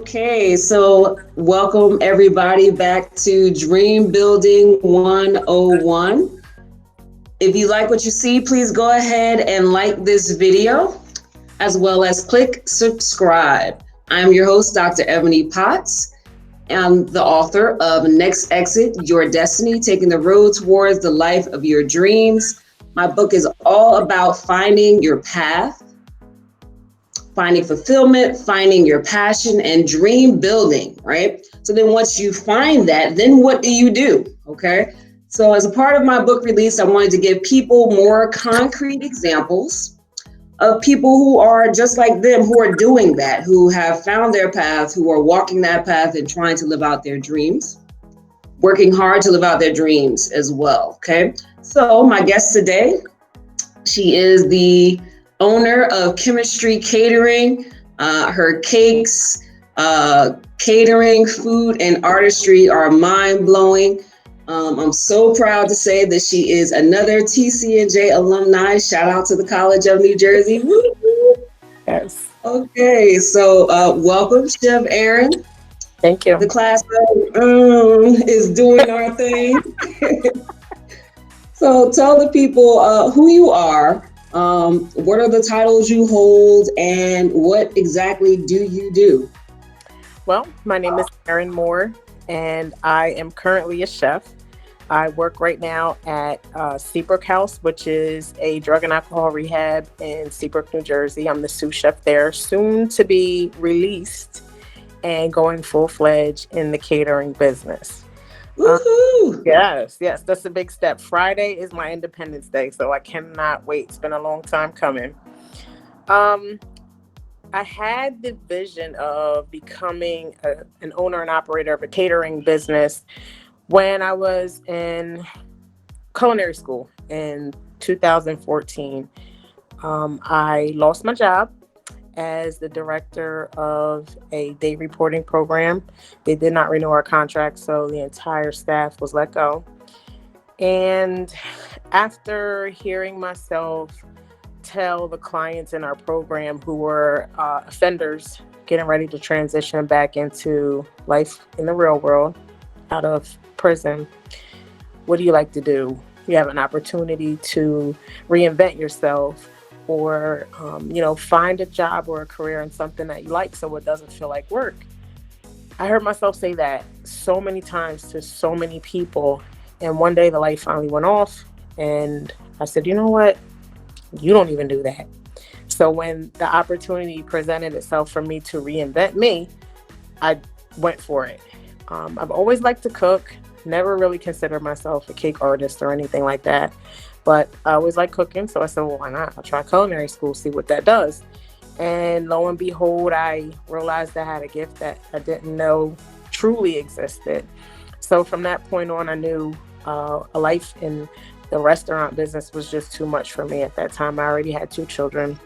Okay, so welcome everybody back to Dream Building 101. If you like what you see, please go ahead and like this video as well as click subscribe. I'm your host, Dr. Ebony Potts. I'm the author of Next Exit, Your Destiny, Taking the Road Towards the Life of Your Dreams. My book is all about finding your path, finding fulfillment, finding your passion, and dream building, right? So then once you find that, then what do you do? Okay. So as a part of my book release, I wanted to give people more concrete examples of people who are just like them, who are doing that, who have found their path, who are walking that path and trying to live out their dreams, working hard to live out their dreams as well. Okay. So my guest today, she is the owner of Khemistry Catering. Her cakes, catering, food, and artistry are mind-blowing. I'm so proud to say that she is another TCNJ alumni. Shout out to the College of New Jersey. Yes. Okay, so welcome, Chef Erinn. Thank you. The class is doing our thing. So tell the people who you are, what are the titles you hold, and what exactly do you do? Well, my name is Erinn Moore, and I am currently a chef. I work right now at Seabrook House, which is a drug and alcohol rehab in Seabrook, New Jersey. I'm the sous chef there, soon to be released and going full-fledged in the catering business. Woohoo! Yes, that's a big step. Friday is my Independence Day, so I cannot wait. It's been a long time coming. I had the vision of becoming an owner and operator of a catering business when I was in culinary school in 2014. I lost my job as the director of a day reporting program. They did not renew our contract, so the entire staff was let go. And after hearing myself tell the clients in our program who were offenders getting ready to transition back into life in the real world out of prison, what do you like to do? You have an opportunity to reinvent yourself or, find a job or a career in something that you like so it doesn't feel like work. I heard myself say that so many times to so many people. And one day the light finally went off and I said, you know what? You don't even do that. So when the opportunity presented itself for me to reinvent me, I went for it. I've always liked to cook, never really considered myself a cake artist or anything like that. But I always like cooking, so I said, well, why not? I'll try culinary school, see what that does. And lo and behold, I realized I had a gift that I didn't know truly existed. So from that point on, I knew a life in the restaurant business was just too much for me at that time. I already had 2 children,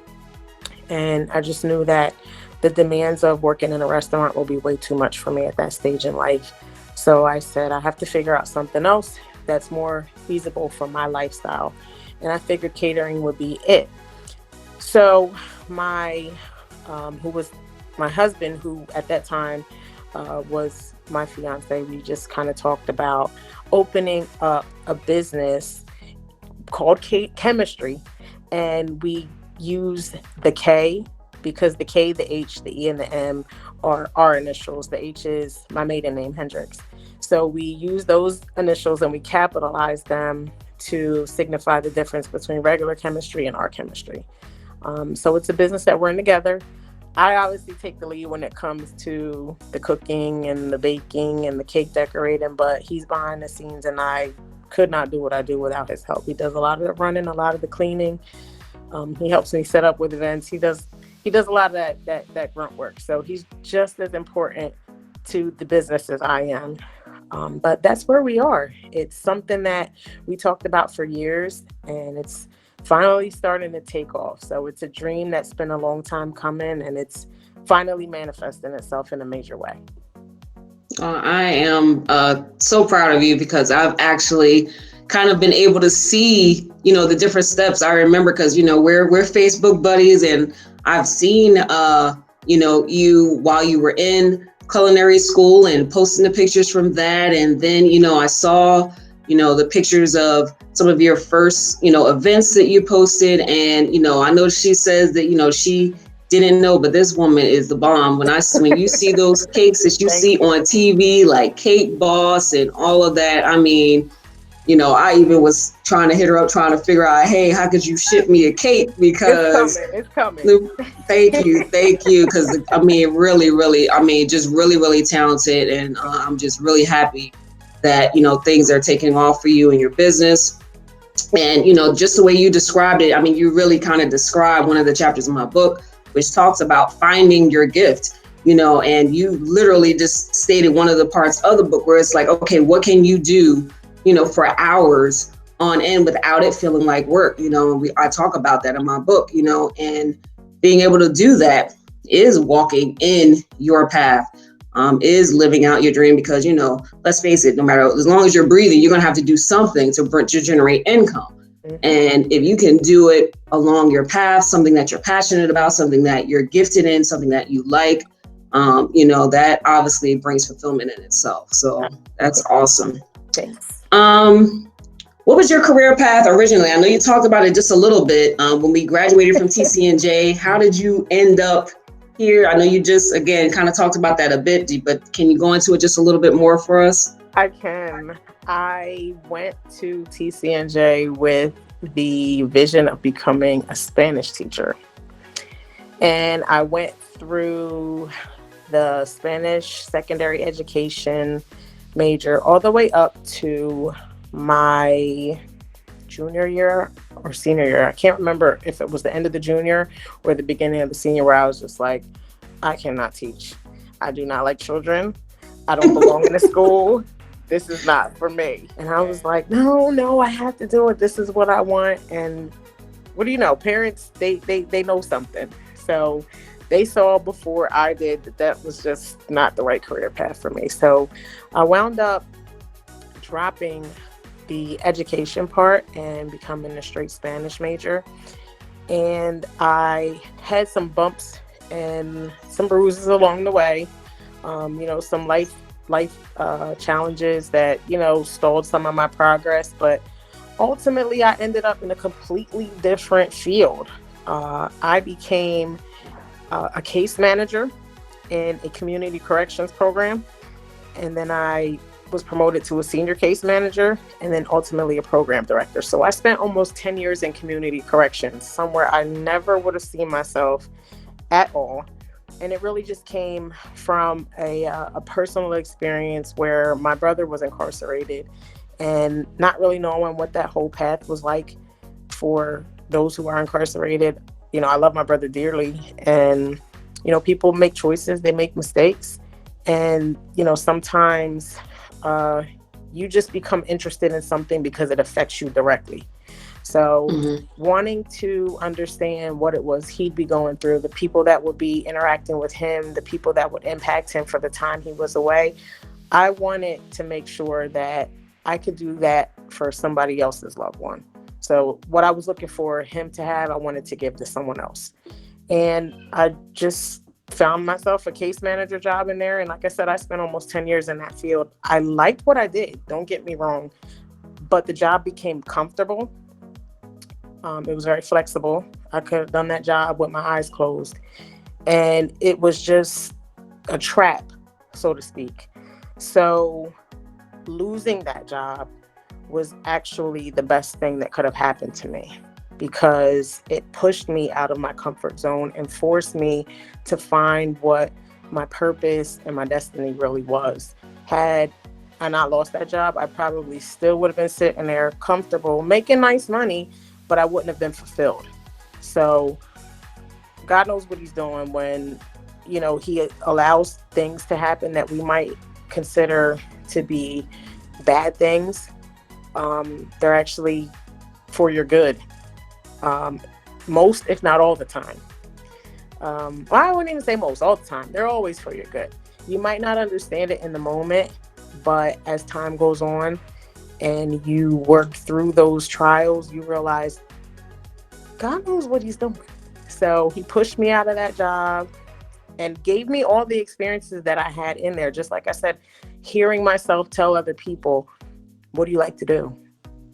and I just knew that the demands of working in a restaurant will be way too much for me at that stage in life. So I said, I have to figure out something else that's more feasible for my lifestyle. And I figured catering would be it. So my, who was my husband, who at that time was my fiance, we just kind of talked about opening up a business called Khemistry. And we use the K because the K, the H, the E, and the M are our initials. The H is my maiden name, Hendricks. So we use those initials and we capitalize them to signify the difference between regular chemistry and our chemistry. So it's a business that we're in together. I obviously take the lead when it comes to the cooking and the baking and the cake decorating, but he's behind the scenes and I could not do what I do without his help. He does a lot of the running, a lot of the cleaning. He helps me set up with events. He does a lot of that grunt work. So he's just as important to the business as I am. But that's where we are. It's something that we talked about for years, and it's finally starting to take off. So it's a dream that's been a long time coming, and it's finally manifesting itself in a major way. I am so proud of you because I've actually kind of been able to see, the different steps. I remember because, we're Facebook buddies, and I've seen you while you were in culinary school and posting the pictures from that. And then, I saw, the pictures of some of your first, events that you posted. And, I know she says that, she didn't know, but this woman is the bomb. When you see those cakes that you Thank see you. on TV, like Cake Boss and all of that, I mean, I even was trying to hit her up, trying to figure out, hey, how could you ship me a cake? It's Because coming. It's coming. thank you. Because I mean, really, really, I mean, just really, really talented, and I'm just really happy that things are taking off for you and your business. And just the way you described it, I mean, you really kind of described one of the chapters in my book, which talks about finding your gift. And you literally just stated one of the parts of the book where it's like, okay, what can you do, for hours on end without it feeling like work? I talk about that in my book, and being able to do that is walking in your path, is living out your dream. Because, let's face it, no matter, as long as you're breathing, you're going to have to do something to generate income. Mhm. And if you can do it along your path, something that you're passionate about, something that you're gifted in, something that you like, that obviously brings fulfillment in itself. So that's awesome. Thanks. What was your career path originally? I know you talked about it just a little bit when we graduated from TCNJ. How did you end up here? I know you just, again, kind of talked about that a bit, but can you go into it just a little bit more for us? I can. I went to TCNJ with the vision of becoming a Spanish teacher. And I went through the Spanish secondary education major all the way up to my junior year or senior year. I can't remember if it was the end of the junior or the beginning of the senior, where I was just like, I cannot teach. I do not like children. I don't belong in a school. This is not for me. And I was like, no, I have to do it. This is what I want. And what do you know? Parents, they know something. So they saw before I did that was just not the right career path for me. So I wound up dropping the education part and becoming a straight Spanish major. And I had some bumps and some bruises along the way. Some life challenges that stalled some of my progress, but ultimately I ended up in a completely different field. I became a case manager in a community corrections program, and then I was promoted to a senior case manager, and then ultimately a program director. So I spent almost 10 years in community corrections, somewhere I never would have seen myself at all. And it really just came from a personal experience where my brother was incarcerated, and not really knowing what that whole path was like for those who are incarcerated. I love my brother dearly, and people make choices, they make mistakes, and sometimes you just become interested in something because it affects you directly. So wanting to understand what it was he'd be going through, the people that would be interacting with him, the people that would impact him for the time he was away, I wanted to make sure that I could do that for somebody else's loved one. So what I was looking for him to have, I wanted to give to someone else. And I just found myself a case manager job in there. And like I said, I spent almost 10 years in that field. I liked what I did, don't get me wrong, but the job became comfortable. It was very flexible. I could have done that job with my eyes closed. And it was just a trap, so to speak. So losing that job was actually the best thing that could have happened to me, because it pushed me out of my comfort zone and forced me to find what my purpose and my destiny really was. Had I not lost that job, I probably still would have been sitting there comfortable, making nice money, but I wouldn't have been fulfilled. So God knows what he's doing when, he allows things to happen that we might consider to be bad things. They're actually for your good. Most, if not all the time. Well, I wouldn't even say most, all the time. They're always for your good. You might not understand it in the moment, but as time goes on and you work through those trials, you realize God knows what he's doing. So he pushed me out of that job. and gave me all the experiences that I had in there. Just like I said, hearing myself tell other people, what do you like to do?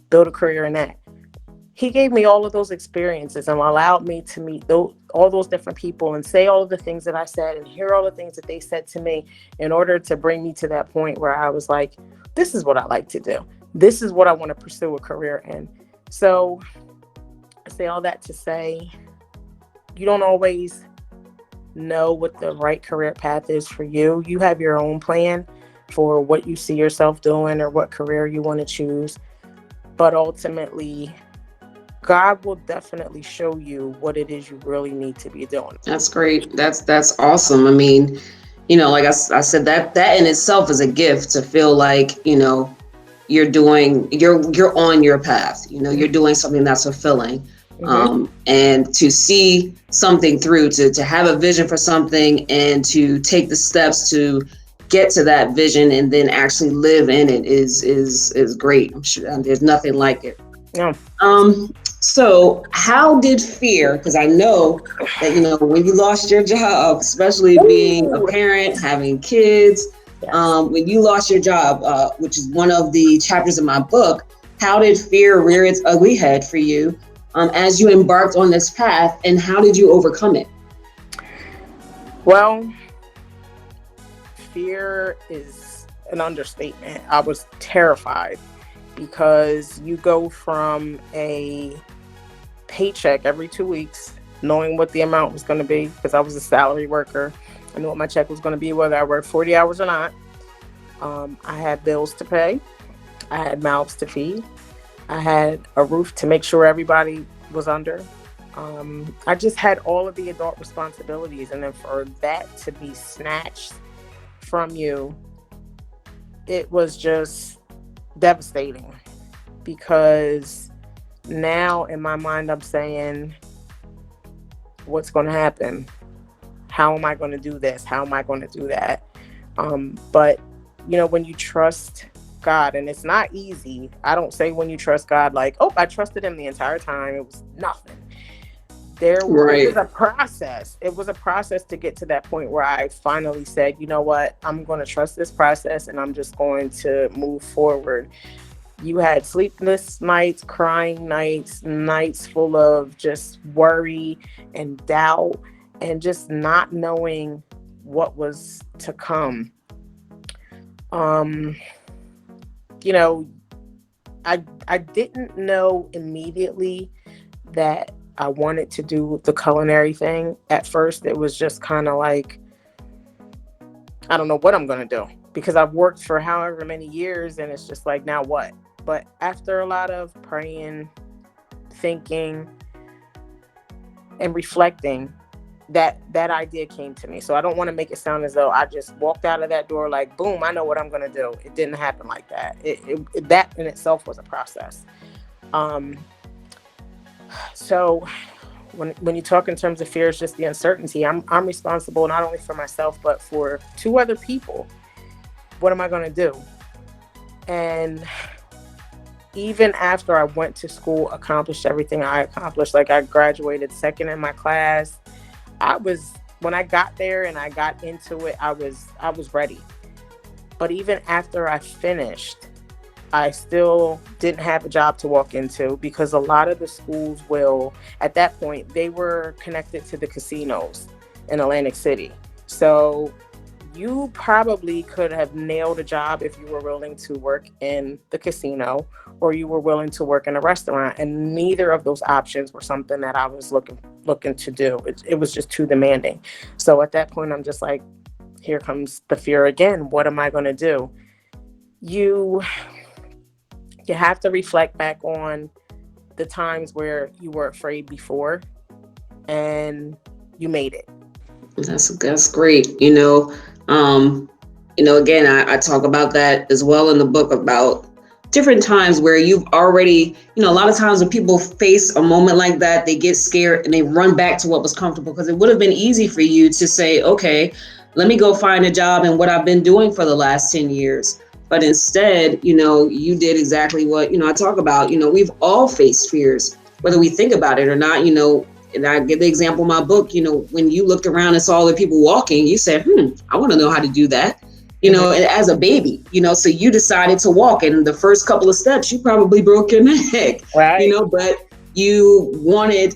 Build a career in that. He gave me all of those experiences and allowed me to meet all those different people and say all of the things that I said and hear all the things that they said to me in order to bring me to that point where I was like, this is what I like to do. This is what I want to pursue a career in. So I say all that to say, you don't always know what the right career path is for you. You have your own plan for what you see yourself doing or what career you want to choose. But ultimately, God will definitely show you what it is you really need to be doing. That's great. That's awesome. I mean, like I said, that in itself is a gift to feel like, you're on your path. You're doing something that's fulfilling. And to see something through, to have a vision for something and to take the steps to get to that vision and then actually live in it is great. I'm sure there's nothing like it. Yeah. So how did fear, because I know that, when you lost your job, especially being a parent, having kids, when you lost your job, which is one of the chapters in my book, how did fear rear its ugly head for you as you embarked on this path, and how did you overcome it? Well, fear is an understatement. I was terrified because you go from a paycheck every 2 weeks, knowing what the amount was going to be, because I was a salary worker. I knew what my check was going to be, whether I worked 40 hours or not. I had bills to pay. I had mouths to feed. I had a roof to make sure everybody was under. I just had all of the adult responsibilities. And then for that to be snatched from you, it was just devastating, because now in my mind I'm saying, what's going to happen? How am I going to do this? How am I going to do that? But when you trust God, and it's not easy. I don't say when you trust God like, oh, I trusted him the entire time. It was nothing. It was a process. It was a process to get to that point where I finally said, you know what, I'm going to trust this process and I'm just going to move forward. You had sleepless nights, crying nights, nights full of just worry and doubt and just not knowing what was to come. I didn't know immediately that I wanted to do the culinary thing. At first, it was just kind of like, I don't know what I'm going to do, because I've worked for however many years and it's just like, now what? But after a lot of praying, thinking, and reflecting, that idea came to me. So I don't want to make it sound as though I just walked out of that door like, boom, I know what I'm going to do. It didn't happen like that. That in itself was a process. So when you talk in terms of fear, it's just the uncertainty. I'm responsible not only for myself, but for 2 other people. What am I going to do? And even after I went to school, accomplished everything I accomplished, like I graduated second in my class, when I got there and I got into it, I was ready. But even after I finished, I still didn't have a job to walk into, because a lot of the schools at that point, they were connected to the casinos in Atlantic City. So you probably could have nailed a job if you were willing to work in the casino or you were willing to work in a restaurant. And neither of those options were something that I was looking to do. It was just too demanding. So at that point, I'm just like, here comes the fear again. What am I going to do? You have to reflect back on the times where you were afraid before and you made it. That's great. Again, I talk about that as well in the book, about different times where you've already, a lot of times when people face a moment like that, they get scared and they run back to what was comfortable, because it would have been easy for you to say, okay, let me go find a job in what I've been doing for the last 10 years. But instead, you did exactly what, I talk about. We've all faced fears, whether we think about it or not. and I give the example in my book, when you looked around and saw other people walking, you said, I want to know how to do that. As a baby, so you decided to walk, and the first couple of steps, you probably broke your neck, Right. but you wanted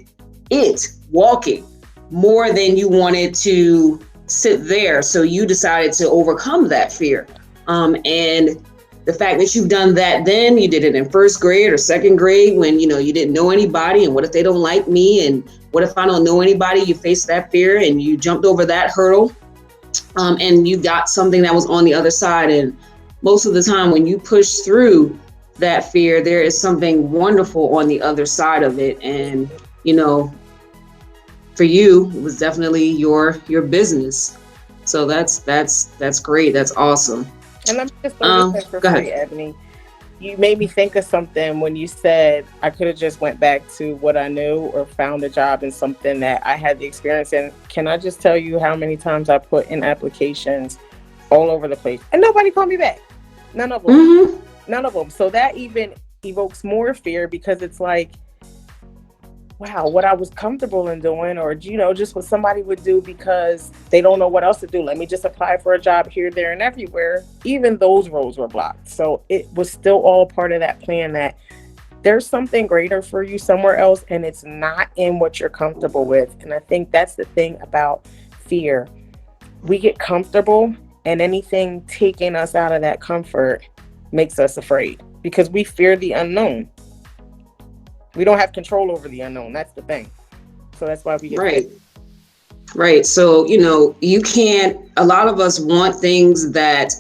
it walking more than you wanted to sit there. So you decided to overcome that fear. And the fact that you've done that, then you did it in first grade or second grade when, you didn't know anybody. And what if they don't like me? And what if I don't know anybody? You faced that fear and you jumped over that hurdle. And you got something that was on the other side. And most of the time when you push through that fear, there is something wonderful on the other side of it. And, for you, it was definitely your business. So that's great. That's awesome. And let me just throw this in for free, Ebony. You made me think of something when you said I could have just went back to what I knew or found a job in something that I had the experience in. Can I just tell you how many times I put in applications all over the place and nobody called me back? None of them. Mm-hmm. None of them. So that even evokes more fear, because it's like, wow, what I was comfortable in doing, or, just what somebody would do because they don't know what else to do. Let me just apply for a job here, there, and everywhere. Even those roles were blocked. So it was still all part of that plan that there's something greater for you somewhere else, and it's not in what you're comfortable with. And I think that's the thing about fear. We get comfortable, and anything taking us out of that comfort makes us afraid because we fear the unknown. We don't have control over the unknown. That's the thing. So that's why we get right. Right. So, you can't, a lot of us want things that,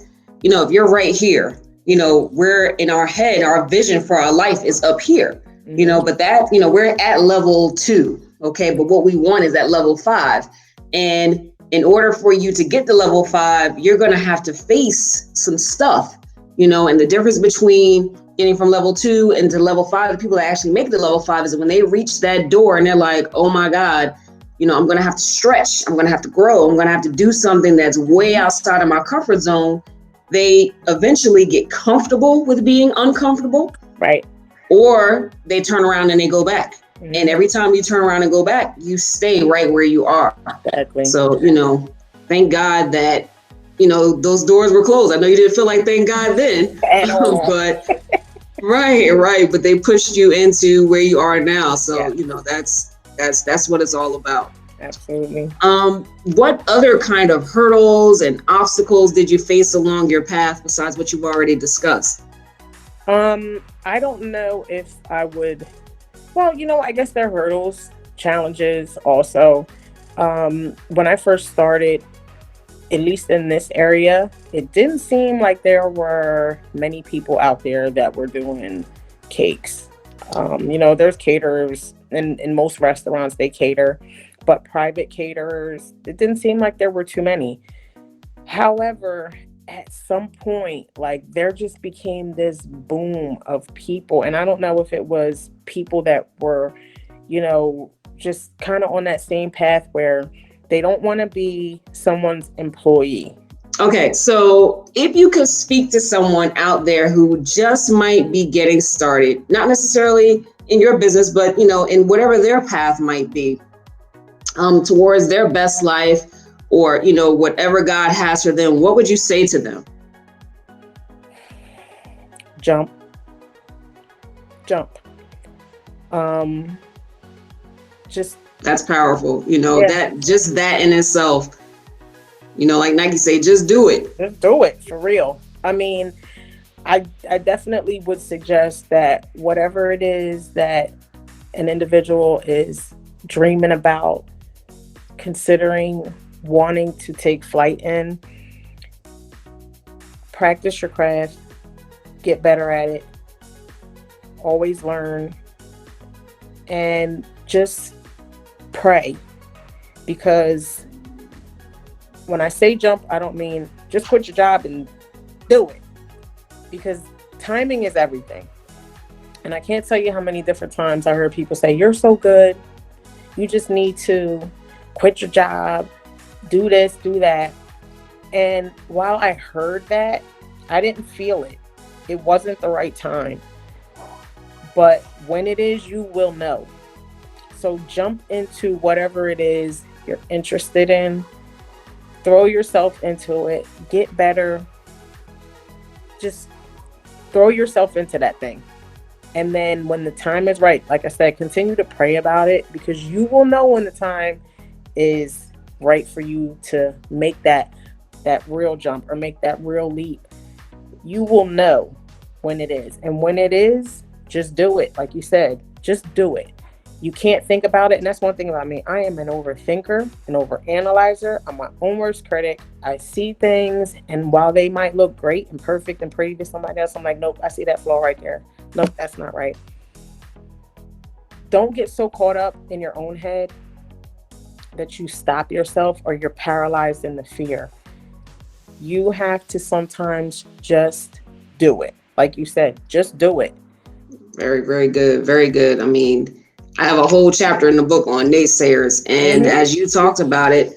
if you're right here, we're in our head, our vision for our life is up here, mm-hmm. But that, we're at level 2. Okay. But what we want is at level 5. And in order for you to get to level 5, you're going to have to face some stuff, and the difference between getting from level 2 into level 5, the people that actually make the level 5 is when they reach that door and they're like, oh my God, I'm going to have to stretch. I'm going to have to grow. I'm going to have to do something that's way outside of my comfort zone. They eventually get comfortable with being uncomfortable. Right. Or they turn around and they go back. Mm-hmm. And every time you turn around and go back, you stay right where you are. Exactly. So, thank God that, those doors were closed. I know you didn't feel like thank God then, but right. But they pushed you into where you are now. So, that's what it's all about. Absolutely. What other kind of hurdles and obstacles did you face along your path besides what you've already discussed? I don't know if I would, I guess there are hurdles, challenges also. When I first started, at least in this area, it didn't seem like there were many people out there that were doing cakes. There's caterers in most restaurants, they cater, but private caterers, it didn't seem like there were too many. However, at some point, there just became this boom of people. And I don't know if it was people that were, just kind of on that same path where they don't want to be someone's employee. Okay, so if you could speak to someone out there who just might be getting started, not necessarily in your business, but, in whatever their path might be, towards their best life or, whatever God has for them, what would you say to them? Jump. That's powerful. That in itself, like Nike say, just do it. Just do it for real. I mean, I definitely would suggest that whatever it is that an individual is dreaming about, considering, wanting to take flight in, practice your craft, get better at it, always learn, and just pray. Because when I say jump, I don't mean just quit your job and do it, because timing is everything. And I can't tell you how many different times I heard people say, you're so good, you just need to quit your job, do this, do that. And while I heard that, I didn't feel it. It wasn't the right time. But when it is, you will know. So jump into whatever it is you're interested in, throw yourself into it, get better, just throw yourself into that thing. And then when the time is right, like I said, continue to pray about it, because you will know when the time is right for you to make that real jump or make that real leap. You will know when it is. And when it is, just do it. Like you said, just do it. You can't think about it. And that's one thing about me. I am an overthinker, an overanalyzer. I'm my own worst critic. I see things, and while they might look great and perfect and pretty to somebody else, I'm like, nope, I see that flaw right there. Nope, that's not right. Don't get so caught up in your own head that you stop yourself or you're paralyzed in the fear. You have to sometimes just do it. Like you said, just do it. Very, very good. Very good. I mean, I have a whole chapter in the book on naysayers. And Mm-hmm. as you talked about it,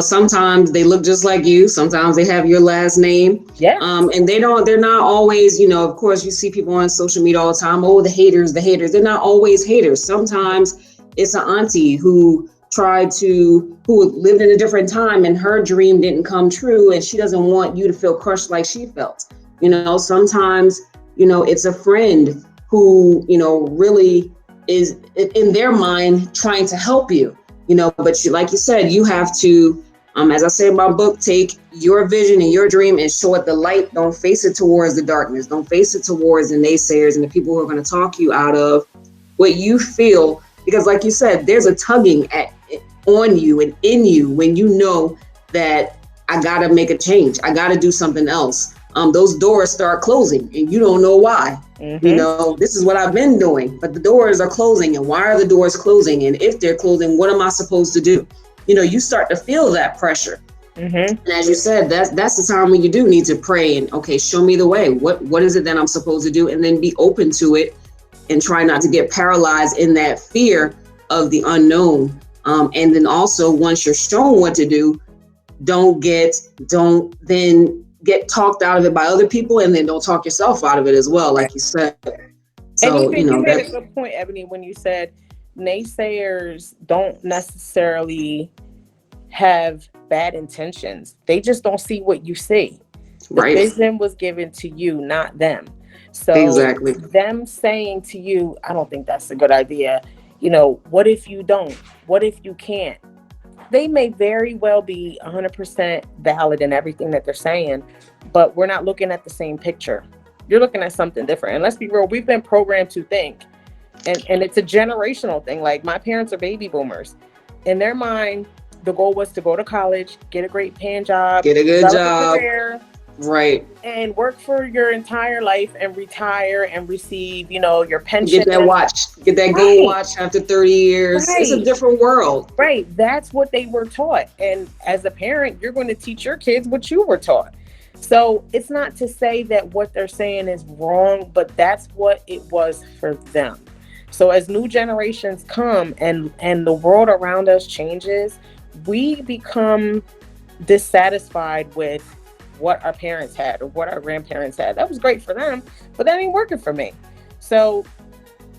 sometimes they look just like you. Sometimes they have your last name. Yeah. And they're not always, of course, you see people on social media all the time. Oh, the haters, the haters. They're not always haters. Sometimes it's an auntie who lived in a different time and her dream didn't come true. And she doesn't want you to feel crushed like she felt. Sometimes, it's a friend who, really is in their mind trying to help you, but like you said, you have to, as I say in my book, take your vision and your dream and show it the light. Don't face it towards the darkness. Don't face it towards the naysayers and the people who are going to talk you out of what you feel. Because like you said, there's a tugging on you and in you when you know that I got to make a change. I got to do something else. Those doors start closing and you don't know why. Mm-hmm. This is what I've been doing, but the doors are closing. And why are the doors closing? And if they're closing, what am I supposed to do? You start to feel that pressure. Mm-hmm. And as you said, that's the time when you do need to pray and, okay, show me the way. What is it that I'm supposed to do? And then be open to it and try not to get paralyzed in that fear of the unknown. And then also, once you're shown what to do, don't then get talked out of it by other people, and then don't talk yourself out of it as well, like you said. And So, you made a good point, Ebony, when you said naysayers don't necessarily have bad intentions. They just don't see what you see. The right. vision was given to you, not them. So Exactly. them saying to you, I don't think that's a good idea. What if you don't? What if you can't? They may very well be 100% valid in everything that they're saying, but we're not looking at the same picture. You're looking at something different. And let's be real, we've been programmed to think. And it's a generational thing. Like, my parents are baby boomers. In their mind, the goal was to go to college, get a great paying job, Get a good develop job. a career, Right. and work for your entire life and retire and receive, your pension. Get that watch. Get that gold watch after 30 years. Right. It's a different world. Right. That's what they were taught. And as a parent, you're going to teach your kids what you were taught. So it's not to say that what they're saying is wrong, but that's what it was for them. So as new generations come and the world around us changes, we become dissatisfied with what our parents had or what our grandparents had. That was great for them, but that ain't working for me. So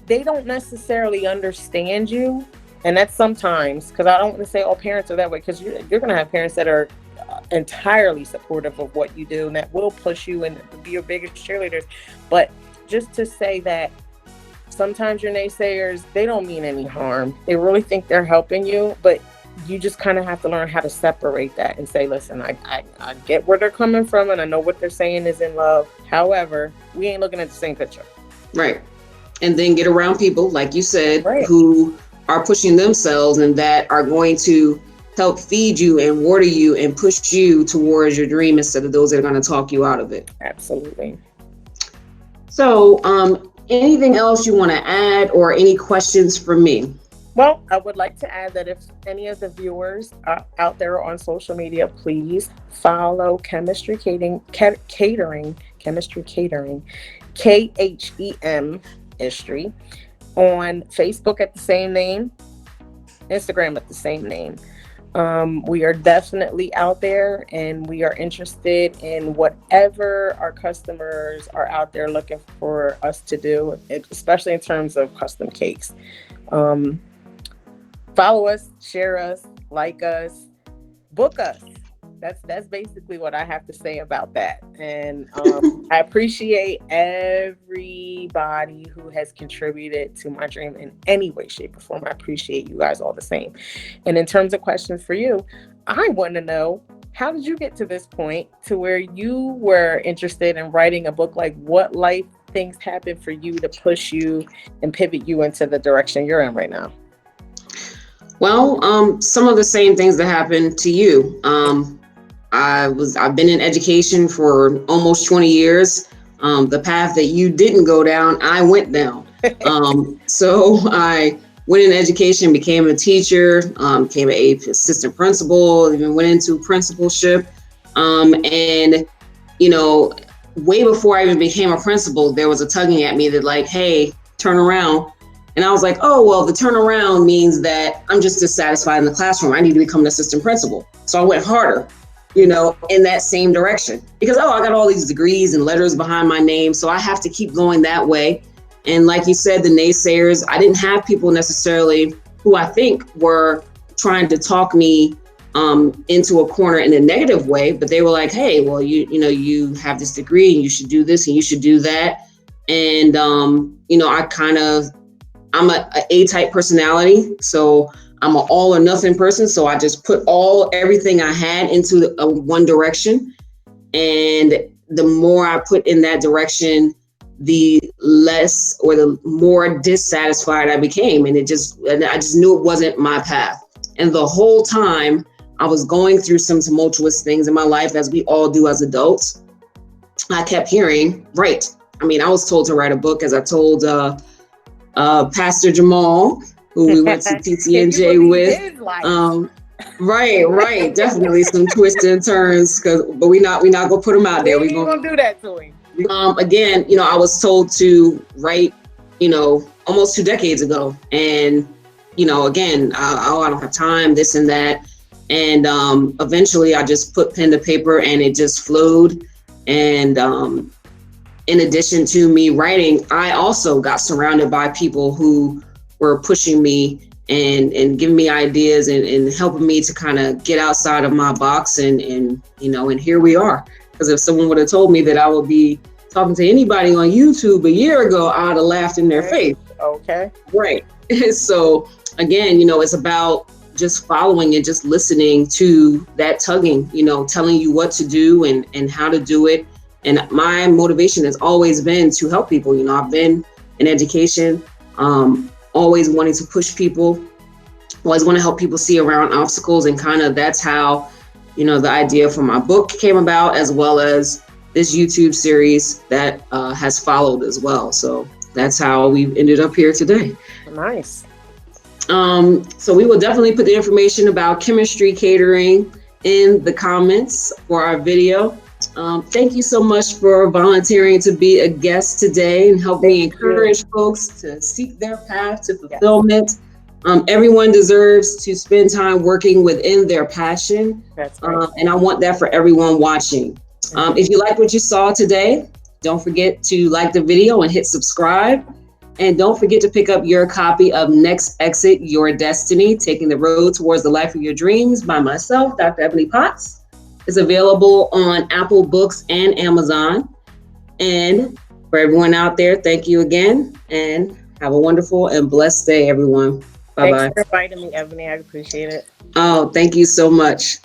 they don't necessarily understand you. And that's sometimes, because I don't want to say all parents are that way, because you're going to have parents that are entirely supportive of what you do and that will push you and be your biggest cheerleaders. But just to say that sometimes your naysayers, they don't mean any harm. They really think they're helping you, but you just kind of have to learn how to separate that and say, listen, I get where they're coming from and I know what they're saying is in love. However, we ain't looking at the same picture. Right. And then get around people, like you said, right, who are pushing themselves and that are going to help feed you and water you and push you towards your dream instead of those that are going to talk you out of it. Absolutely. So, anything else you want to add or any questions for me? Well, I would like to add that if any of the viewers are out there on social media, please follow Khemistry Catering, Khemistry Catering, KHEM History, on Facebook at the same name, Instagram at the same name. We are definitely out there and we are interested in whatever our customers are out there looking for us to do, especially in terms of custom cakes. Follow us, share us, like us, book us. That's basically what I have to say about that. And I appreciate everybody who has contributed to my dream in any way, shape, or form. I appreciate you guys all the same. And in terms of questions for you, I want to know, how did you get to this point to where you were interested in writing a book? Like, what life things happened for you to push you and pivot you into the direction you're in right now? Well, some of the same things that happened to you. I've been in education for almost 20 years. The path that you didn't go down, I went down. So I went in education, became a teacher, became an assistant principal, even went into principalship. And, you know, way before I even became a principal, there was a tugging at me that like, hey, turn around. And I was like, oh, well, the turnaround means that I'm just dissatisfied in the classroom. I need to become an assistant principal. So I went harder, in that same direction because, I got all these degrees and letters behind my name. So I have to keep going that way. And like you said, the naysayers, I didn't have people necessarily who I think were trying to talk me into a corner in a negative way, but they were like, hey, well, you have this degree and you should do this and you should do that. And, I'm a A-type personality. So I'm an all or nothing person. So I just put everything I had into one direction. And the more I put in that direction, the less or the more dissatisfied I became. And I just knew it wasn't my path. And the whole time I was going through some tumultuous things in my life, as we all do as adults, I kept hearing, write. I mean, I was told to write a book, as I told Pastor Jamal, who we went to TTNJ with. Right. Definitely some twists and turns, but we not gonna put them out there. We gonna do that to him. Again, I was told to write, almost 2 decades ago, and again, I don't have time, this and that, and eventually I just put pen to paper, and it just flowed, and in addition to me writing, I also got surrounded by people who were pushing me and giving me ideas and helping me to kind of get outside of my box. And here we are. Because if someone would have told me that I would be talking to anybody on YouTube a year ago, I would have laughed in their face. Okay. Right. So again, it's about just following and just listening to that tugging, telling you what to do and how to do it. And my motivation has always been to help people. I've been in education, always wanting to push people, always want to help people see around obstacles. And kind of that's how, the idea for my book came about, as well as this YouTube series that has followed as well. So that's how we've ended up here today. Nice. So we will definitely put the information about Khemistry Catering in the comments for our video. Thank you so much for volunteering to be a guest today and help me encourage folks to seek their path to fulfillment. Everyone deserves to spend time working within their passion. That's right. And I want that for everyone watching. If you like what you saw today, don't forget to like the video and hit subscribe. And don't forget to pick up your copy of Next Exit Your Destiny, Taking the Road Towards the Life of Your Dreams by myself, Dr. Ebony Potts. It's available on Apple Books and Amazon. And for everyone out there, thank you again and have a wonderful and blessed day, everyone. Bye-bye. Thanks for inviting me, Ebony. I appreciate it. Oh, thank you so much.